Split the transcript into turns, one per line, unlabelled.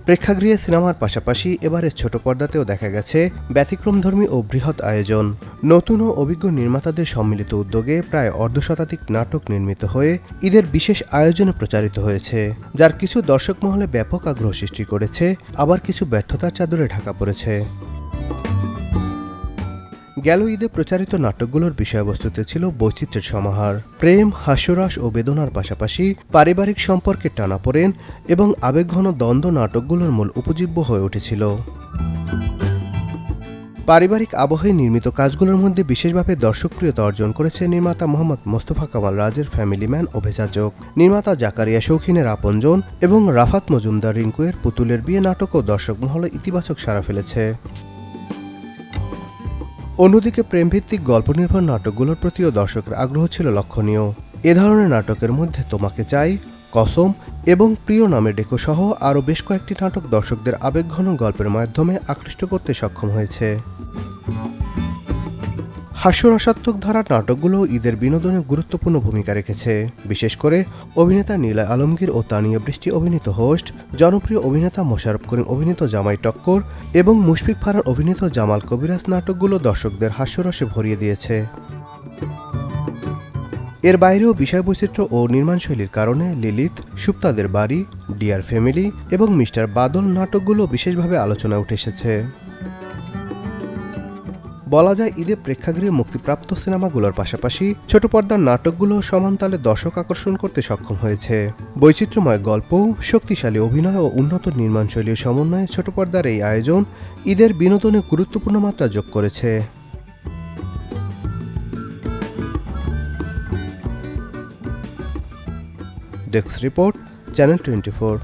প্রেক্ষাগৃহে সিনেমার পাশাপাশি এবারে ছোট পর্দাতেও দেখা গেছে ব্যতিক্রমধর্মী ও বৃহৎ আয়োজন। নতুন ও অভিজ্ঞ নির্মাতাদের সম্মিলিত উদ্যোগে প্রায় অর্ধশতাধিক নাটক নির্মিত হয়ে ঈদের বিশেষ আয়োজনে প্রচারিত হয়েছে, যার কিছু দর্শক মহলে ব্যাপক আগ্রহ সৃষ্টি করেছে, আবার কিছু ব্যর্থতার চাদরে ঢাকা পড়েছে। গেল ঈদে প্রচারিত নাটকগুলোর বিষয়বস্তুতে ছিল বৈচিত্র্যের সমাহার। প্রেম, হাস্যরস ও বেদনার পাশাপাশি পারিবারিক সম্পর্কের টানাপোড়েন এবং আবেগঘন দ্বন্দ্ব নাটকগুলোর মূল উপজীব্য হয়ে উঠেছিল। পারিবারিক আবহে নির্মিত কাজগুলোর মধ্যে বিশেষভাবে দর্শকপ্রিয়তা অর্জন করেছে নির্মাতা মোহাম্মদ মোস্তফা কামাল রাজের ফ্যামিলি ম্যান অভিযাচক, নির্মাতা জাকারিয়া শৌখিনের আপনজন এবং রাফাত মজুমদার রিঙ্কুয়ের পুতুলের বিয়ে নাটকও দর্শক মহলে ইতিবাচক সাড়া ফেলেছে। অন্যদিকে প্রেমভিত্তিক গল্পনির্ভর নাটকগুলোর প্রতিও দর্শকের আগ্রহ ছিল লক্ষণীয়। এ ধরনের নাটকের মধ্যে তোমাকে চাই, কসম এবং প্রিয় নামে ডেকো সহ আরও বেশ কয়েকটি নাটক দর্শকদের আবেগঘন গল্পের মাধ্যমে আকৃষ্ট করতে সক্ষম হয়েছে। হাস্যরসাত্মক ধারার নাটকগুলো ঈদের বিনোদনে গুরুত্বপূর্ণ ভূমিকা রেখেছে। বিশেষ করে অভিনেতা নীলা আলমগীর ও তানিয়া বৃষ্টি অভিনীত হোস্ট, জনপ্রিয় অভিনেতা মোশাররফ করিম অভিনীত জামাই টক্কর এবং মুশফিক ফারহান অভিনীত জামাল কবিরাজ নাটকগুলো দর্শকদের হাস্যরসে ভরিয়ে দিয়েছে। এর বাইরেও বিষয়বৈচিত্র্য ও নির্মাণশৈলীর কারণে লিলিত, সুপ্তাদের বাড়ি, ডিয়ার ফ্যামিলি এবং মিস্টার বাদল নাটকগুলো বিশেষভাবে আলোচনায় উঠে এসেছে। বলা যায় ঈদে প্রেক্ষাগৃহে মুক্তিপ্রাপ্ত সিনেমাগুলোর পাশাপাশি ছোট পর্দার নাটকগুলো সমানতালে দর্শক আকর্ষণ করতে সক্ষম হয়েছে। বৈচিত্র্যময় গল্প, শক্তিশালী অভিনয় ও উন্নত নির্মাণশৈলীর সমন্বয়ে ছোট পর্দার এই আয়োজন ঈদের বিনোদনে গুরুত্বপূর্ণ মাত্রা যোগ করেছে। Desk report, channel 24।